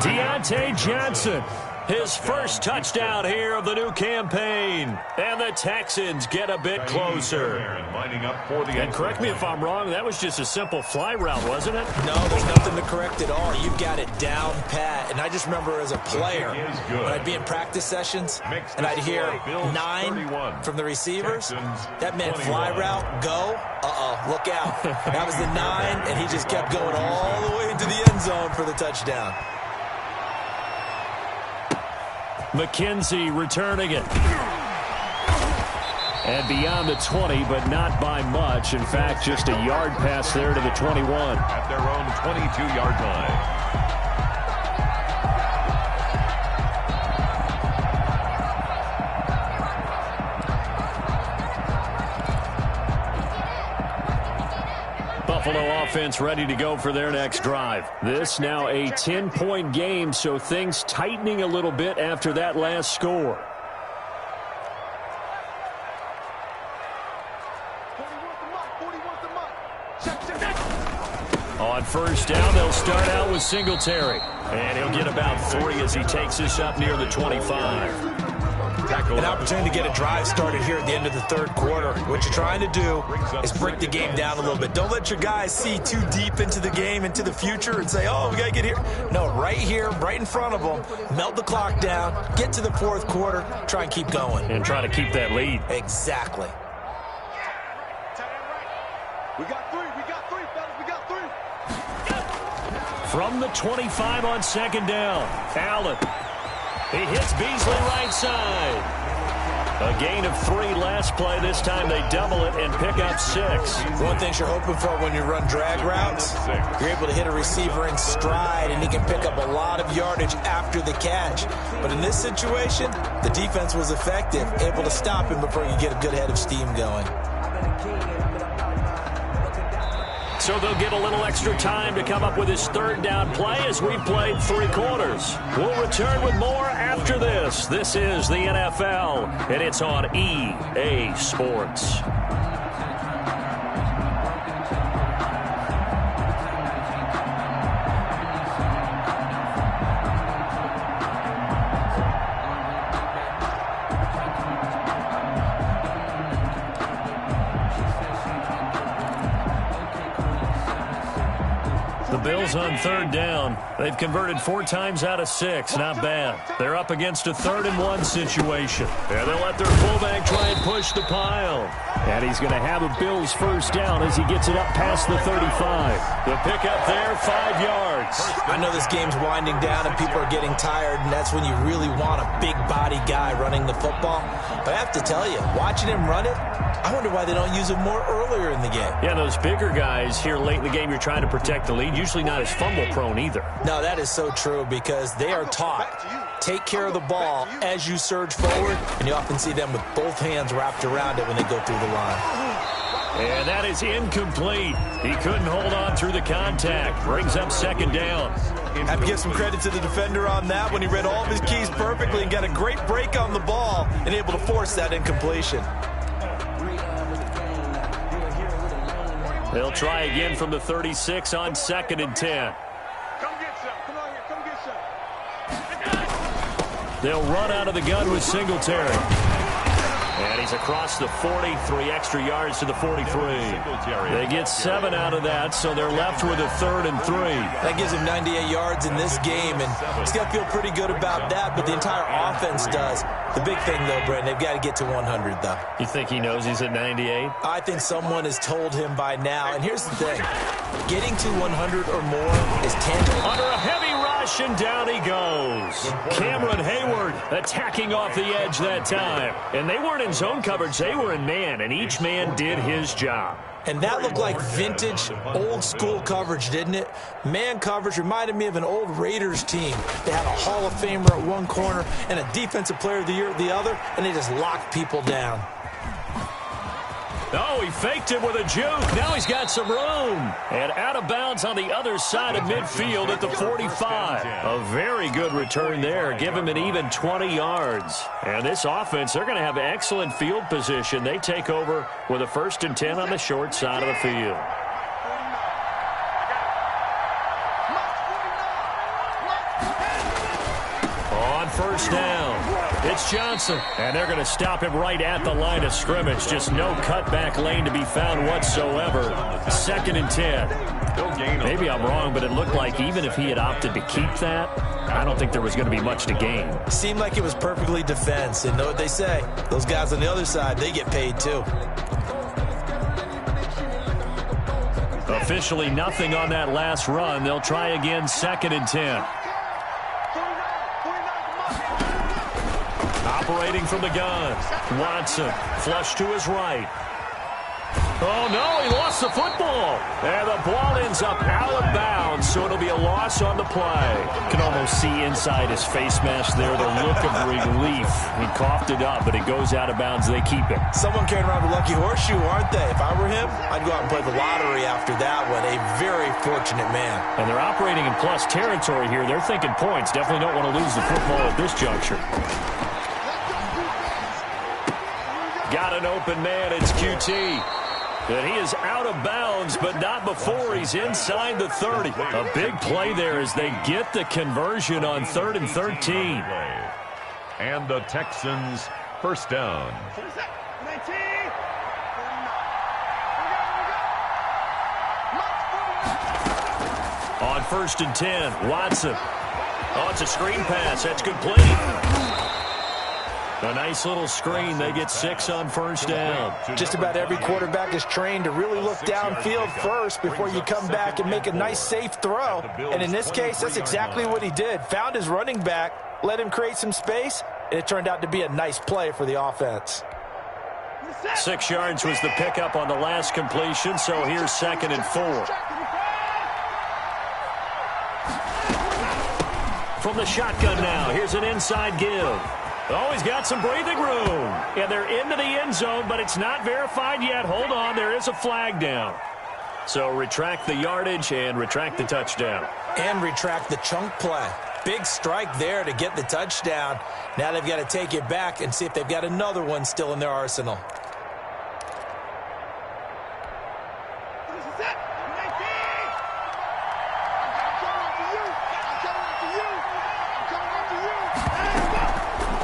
S1: Deontay Johnson. His first touchdown here of the new campaign. And the Texans get a bit closer. And correct me if I'm wrong, that was just a simple fly route, wasn't it?
S3: No, there's nothing to correct at all. You've got it down pat. And I just remember as a player, when I'd be in practice sessions, and I'd hear 9 from the receivers, that meant fly route, go, look out. That was the 9, and he just kept going all the way into the end zone for the touchdown.
S1: McKenzie returning it. And beyond the 20, but not by much. In fact, just a yard pass there to the 21.
S2: At their own 22-yard line.
S1: Buffalo offense ready to go for their next drive. This now a 10-point game, so things tightening a little bit after that last score. On first down, they'll start out with Singletary. And he'll get about 3 as he takes this up near the 25.
S3: An opportunity to get a drive started here at the end of the third quarter. What you're trying to do is break the game down a little bit. Don't let your guys see too deep into the game, into the future, and say, oh, we got to get here. No, right here, right in front of them, melt the clock down, get to the fourth quarter, try and keep going.
S1: And try to keep that lead.
S3: Exactly.
S4: We got 3, fellas, we got 3.
S1: From the 25 on second down, Allen. He hits Beasley right side. A gain of 3 last play. This time they double it and pick up 6.
S3: One thing you're hoping for when you run drag routes, you're able to hit a receiver in stride, and he can pick up a lot of yardage after the catch. But in this situation, the defense was effective, able to stop him before you get a good head of steam going.
S1: So they'll get a little extra time to come up with his third down play as we played 3 quarters. We'll return with more after this. This is the NFL, and it's on EA Sports. Bills on third down. They've converted 4 times out of 6. Not bad. They're up against a 3rd-and-1 situation. And they'll let their fullback try and push the pile. And he's going to have a Bills first down as he gets it up past the 35. The pickup there, 5 yards.
S3: I know this game's winding down and people are getting tired, and that's when you really want a big body guy running the football. But I have to tell you, watching him run it, I wonder why they don't use him more earlier in the game.
S1: Yeah, those bigger guys here late in the game, you're trying to protect the lead. Usually not as fumble-prone either.
S3: No, that is so true because they are taught. Take care of the ball as you surge forward, and you often see them with both hands wrapped around it when they go through the line.
S1: And that is incomplete. He couldn't hold on through the contact. Brings up second down.
S3: Have to give some credit to the defender on that when he read all of his keys perfectly and got a great break on the ball and able to force that incompletion.
S1: They'll try again from the 36 on 2nd and 10.
S4: Come get some. Come on here. Come get some.
S1: They'll run out of the gun with Singletary. And he's across the 40, 3 extra yards to the 43. They get 7 out of that, so they're left with a 3rd and 3.
S3: That gives him 98 yards in this game, and he's got to feel pretty good about that, but the entire offense does. The big thing, though, Brent, they've got to get to 100, though.
S1: You think he knows he's at 98?
S3: I think someone has told him by now, and here's the thing. Getting to 100 or more is tangible.
S1: Under a heavy rush, and down he goes. Cameron Hayward attacking off the edge that time. And they weren't in zone coverage, they were in man, and each man did his job.
S3: And that looked like vintage, old-school coverage, didn't it? Man coverage reminded me of an old Raiders team. They had a Hall of Famer at one corner and a Defensive Player of the Year at the other, and they just locked people down.
S1: Oh, he faked it with a juke. Now he's got some room. And out of bounds on the other side of midfield at the 45. A very good return there. Give him an even 20 yards. And this offense, they're going to have excellent field position. They take over with a 1st and 10 on the short side of the field. On first down. It's Johnson, and they're going to stop him right at the line of scrimmage. Just no cutback lane to be found whatsoever. 2nd and 10. Maybe I'm wrong, but it looked like even if he had opted to keep that, I don't think there was going to be much to gain.
S3: Seemed like it was perfectly defense, and know what they say. Those guys on the other side, they get paid too.
S1: Officially nothing on that last run. They'll try again 2nd and 10. Operating from the gun. Watson, flush to his right. Oh, no, he lost the football. And the ball ends up out of bounds, so it'll be a loss on the play. You can almost see inside his face mask there the look of relief. He coughed it up, but it goes out of bounds. They keep it.
S3: Someone carrying around a lucky horseshoe, aren't they? If I were him, I'd go out and play the lottery after that one. A very fortunate man.
S1: And they're operating in plus territory here. They're thinking points. Definitely don't want to lose the football at this juncture. Got an open man. It's QT. And he is out out of bounds, but not before he's inside the 30. A big play there as they get the conversion on 3rd and 13.
S2: And the Texans first down.
S4: 19.
S1: On 1st and 10, Watson. Oh, it's a screen pass. That's complete. A nice little screen. They get 6 on 1st down.
S3: Just about every quarterback is trained to really look downfield first before you come back and make a nice, safe throw. And in this case, that's exactly what he did. Found his running back, let him create some space, and it turned out to be a nice play for the offense.
S1: 6 yards was the pickup on the last completion, so here's 2nd and 4. From the shotgun now, here's an inside give. Oh, he's got some breathing room. Yeah, they're into the end zone, but it's not verified yet. Hold on, there is a flag down. So retract the yardage and retract the touchdown.
S3: And retract the chunk play. Big strike there to get the touchdown. Now they've got to take it back and see if they've got another one still in their arsenal.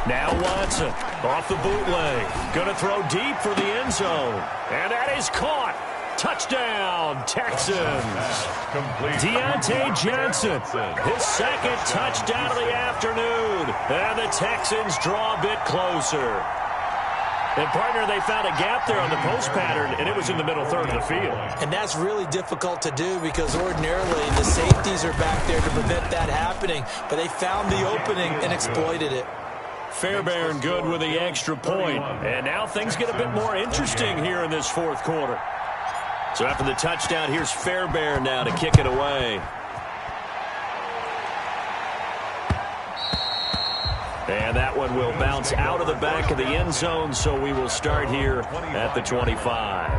S1: Now Watson off the bootleg. Going to throw deep for the end zone. And that is caught. Touchdown, Texans. Deontay Johnson, his 2nd touchdown of the afternoon. And the Texans draw a bit closer. And, partner, they found a gap there on the post pattern, and it was in the middle 3rd of the field.
S3: And that's really difficult to do because ordinarily the safeties are back there to prevent that happening. But they found the opening and exploited it.
S1: Fairbairn good with the extra point. And now things get a bit more interesting here in this 4th quarter. So after the touchdown, here's Fairbairn now to kick it away. And that one will bounce out of the back of the end zone, so we will start here at the 25.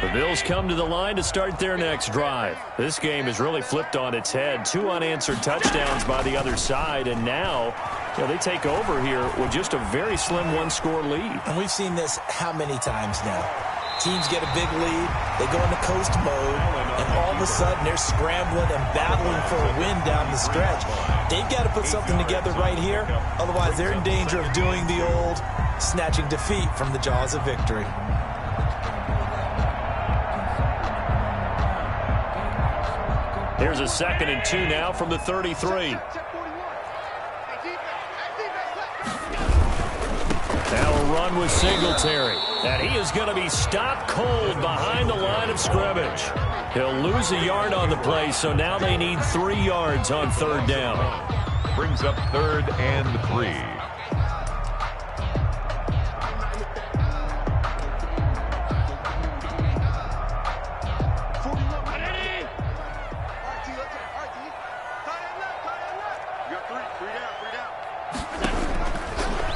S1: The Bills come to the line to start their next drive. This game has really flipped on its head. 2 unanswered touchdowns by the other side, and now they take over here with just a very slim 1-score lead.
S3: And we've seen this how many times now? Teams get a big lead, they go into coast mode, and all of a sudden they're scrambling and battling for a win down the stretch. They've got to put something together right here, otherwise they're in danger of doing the old snatching defeat from the jaws of victory.
S1: Here's a 2nd and 2 now from the 33. Now a run with Singletary. And he is going to be stopped cold behind the line of scrimmage. He'll lose a yard on the play, so now they need 3 yards on 3rd down.
S2: Brings up 3rd and 3.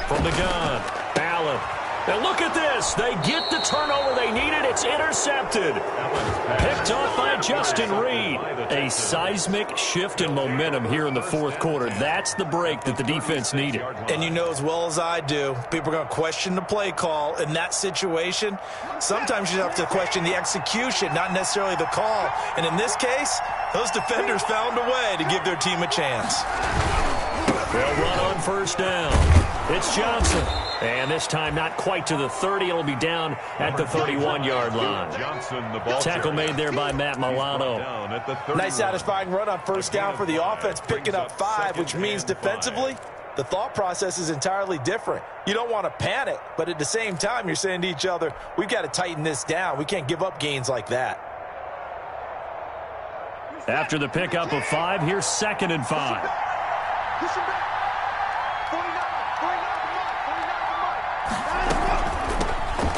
S1: From the gun, Allen. Now look at this. They get the turnover they needed. It's intercepted. Picked off by Justin Reed. A seismic shift in momentum here in the 4th quarter. That's the break that the defense needed.
S3: And you know as well as I do, people are going to question the play call in that situation. Sometimes you have to question the execution, not necessarily the call. And in this case, those defenders found a way to give their team a chance.
S1: They'll run on 1st down. It's Johnson. And this time not quite to the 30. It'll be down at the 31-yard line. Tackle made there by Matt Milano.
S3: Nice satisfying run on 1st down for the offense, picking up 5, which means defensively, the thought process is entirely different. You don't want to panic, but at the same time, you're saying to each other, we've got to tighten this down. We can't give up gains like that.
S1: After the pickup of 5, here's 2nd and 5.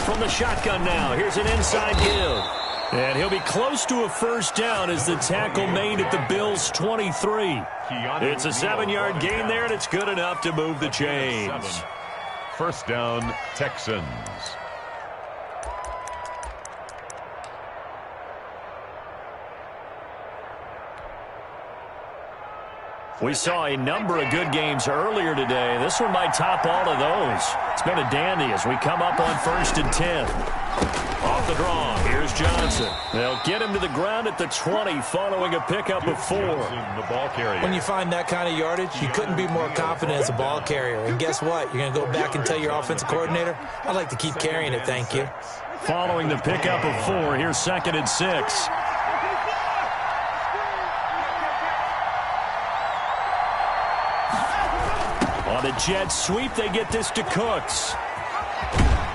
S1: From the shotgun now, here's an inside give. And he'll be close to a 1st down as the tackle made at the Bills' 23. It's a 7-yard gain there, and it's good enough to move the chains.
S2: 1st down, Texans.
S1: We saw a number of good games earlier today. This one might top all of those. It's been a dandy as we come up on 1st and 10. Off the draw, here's Johnson. They'll get him to the ground at the 20 following a pickup of 4.
S2: The ball carrier.
S3: When you find that kind of yardage, you couldn't be more confident as a ball carrier. And guess what? You're going to go back and tell your offensive coordinator, I'd like to keep carrying it, thank you.
S1: Following the pickup of 4, here's 2nd and 6. On a jet sweep, they get this to Cooks.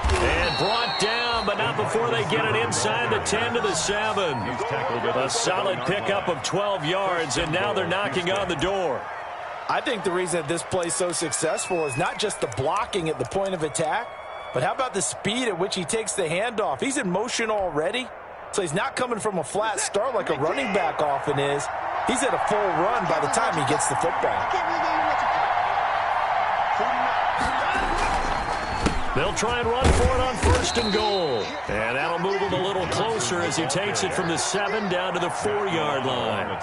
S1: And brought down, but not before they get it inside the 10 to the 7. A solid pickup of 12 yards, and now they're knocking on the door.
S3: I think the reason that this play is so successful is not just the blocking at the point of attack, but how about the speed at which he takes the handoff? He's in motion already, so he's not coming from a flat start like a running back often is. He's at a full run by the time he gets the football.
S1: They'll try and run for it on 1st and goal. And that'll move him a little closer as he takes it from the 7 down to the 4-yard line.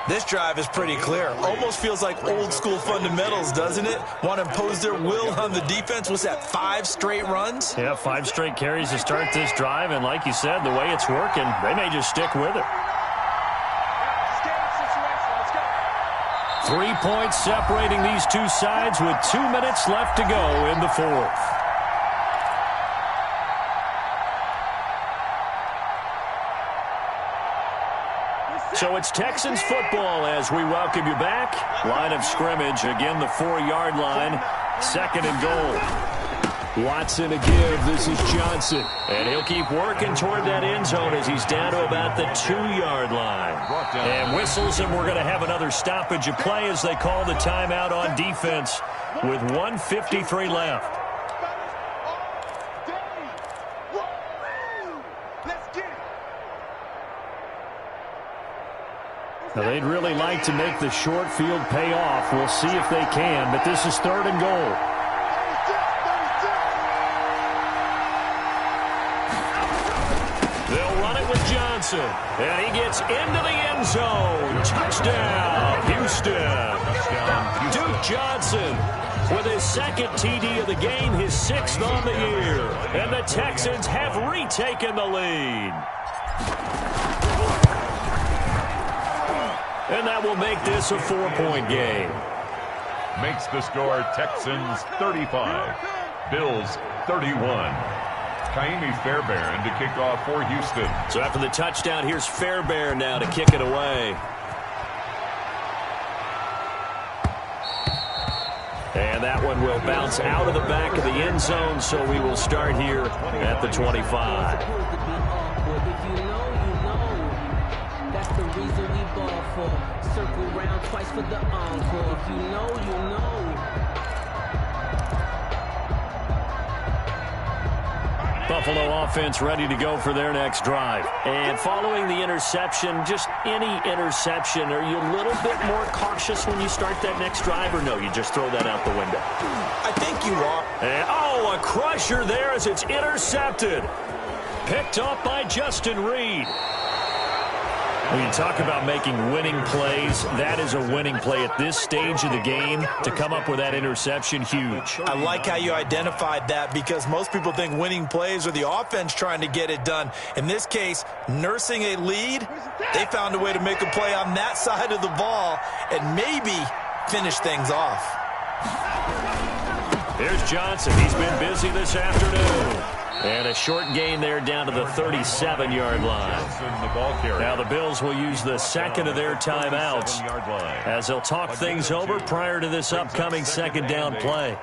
S3: This drive is pretty clear. Almost feels like old school fundamentals, doesn't it? Want to impose their will on the defense. Was that 5 straight runs?
S1: Yeah, 5 straight carries to start this drive. And like you said, the way it's working, they may just stick with it. 3 points separating these two sides with 2 minutes left to go in the 4th. So it's Texans football as we welcome you back. Line of scrimmage, again the 4-yard line. 2nd and goal. Watson to give. This is Johnson. And he'll keep working toward that end zone as he's down to about the 2-yard line. And whistles, and we're going to have another stoppage of play as they call the timeout on defense with 1:53 left. Now, they'd really like to make the short field pay off. We'll see if they can, but this is 3rd and goal. They'll run it with Johnson, and he gets into the end zone. Touchdown, Houston. Duke Johnson with his 2nd TD of the game, his 6th on the year. And the Texans have retaken the lead. And that will make this a 4-point game.
S2: Makes the score Texans 35, Bills 31. Kaimi Fairbairn to kick off for Houston.
S1: So after the touchdown, here's Fairbairn now to kick it away. And that one will bounce out of the back of the end zone, so we will start here at the 25.
S5: Circle round twice for the encore. If you know, you know.
S1: Buffalo offense ready to go for their next drive. And following the interception, just any interception, are you a little bit more cautious when you start that next drive, or no, you just throw that out the window?
S3: I think you are.
S1: And, a crusher there as it's intercepted. Picked up by Justin Reed. When you talk about making winning plays, that is a winning play at this stage of the game. To come up with that interception, huge.
S3: I like how you identified that because most people think winning plays are the offense trying to get it done. In this case, nursing a lead, they found a way to make a play on that side of the ball and maybe finish things off.
S1: Here's Johnson. He's been busy this afternoon. And a short gain there down to the 37-yard line. Now the Bills will use the 2nd of their timeouts as they'll talk things over prior to this upcoming 2nd down play.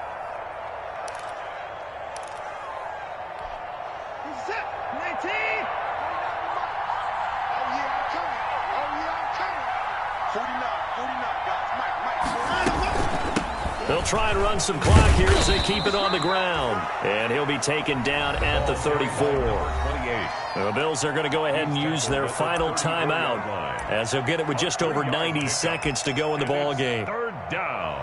S1: They'll try and run some clock here as they keep it on the ground. And he'll be taken down at the 34. The Bills are going to go ahead and use their final timeout as they'll get it with just over 90 seconds to go in the ball game.
S2: 3rd down.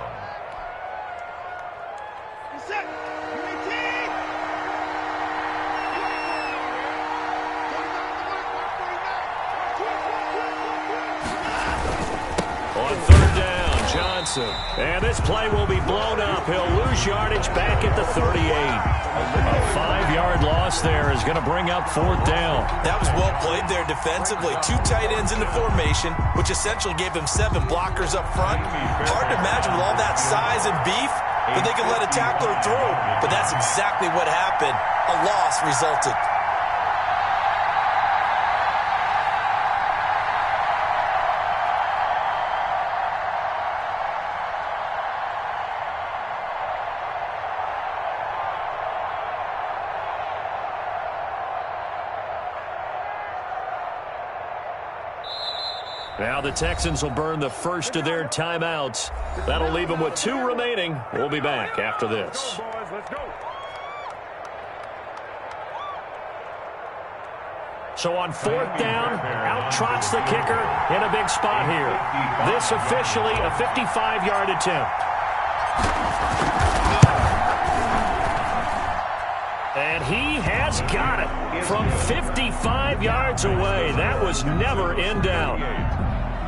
S1: defensive. And this play will be blown up. He'll lose yardage back at the 38. A 5-yard loss there is going to bring up 4th down.
S3: That was well played there defensively. 2 tight ends in the formation, which essentially gave him 7 blockers up front. Hard to imagine with all that size and beef that they could let a tackler through. But that's exactly what happened. A loss resulted.
S1: Now the Texans will burn the first of their timeouts. That'll leave them with 2 remaining. We'll be back after this. So on 4th down, out trots the kicker in a big spot here. This officially a 55-yard attempt. And he has got it from 55 yards away. That was never in doubt.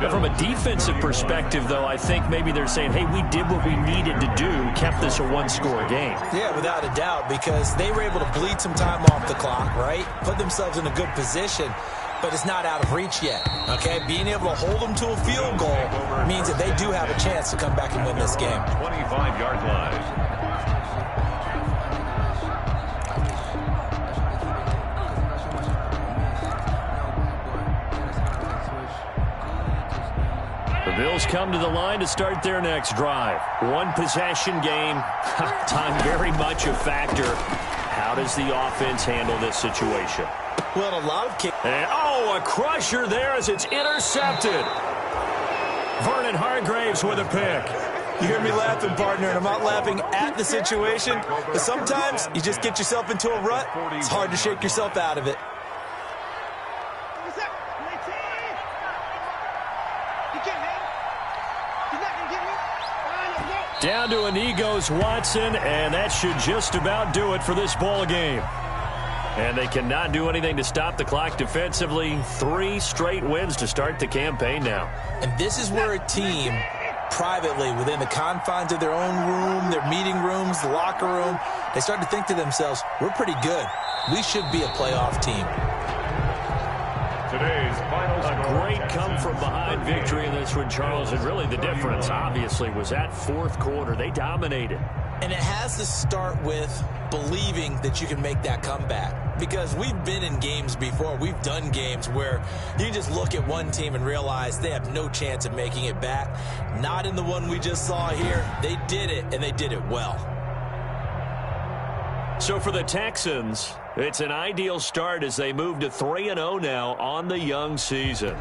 S1: From a defensive perspective, though, I think maybe they're saying, hey, we did what we needed to do, kept this a 1-score game.
S3: Yeah, without a doubt, because they were able to bleed some time off the clock, right? Put themselves in a good position, but it's not out of reach yet, okay? Being able to hold them to a field goal means that they do have a chance to come back and win this game.
S2: 25-yard line.
S1: The Bills come to the line to start their next drive. 1 possession game. Time very much a factor. How does the offense handle this situation?
S3: Well, a lot of kick.
S1: And, a crusher there as it's intercepted. Vernon Hargraves with a pick.
S3: You hear me laughing, partner, and I'm not laughing at the situation, but sometimes you just get yourself into a rut. It's hard to shake yourself out of it.
S1: Down to a knee goes Watson, and that should just about do it for this ball game. And they cannot do anything to stop the clock defensively. 3 straight wins to start the campaign now.
S3: And this is where a team, privately, within the confines of their own room, their meeting rooms, the locker room, they start to think to themselves, we're pretty good. We should be a playoff team.
S2: Today's final score.
S1: A great come-from-behind victory in this one, Charles. And really the difference, obviously, was that 4th quarter. They dominated.
S3: And it has to start with believing that you can make that comeback. Because we've been in games before. We've done games where you just look at one team and realize they have no chance of making it back. Not in the one we just saw here. They did it, and they did it well.
S1: So for the Texans, it's an ideal start as they move to 3-0 now on the young season.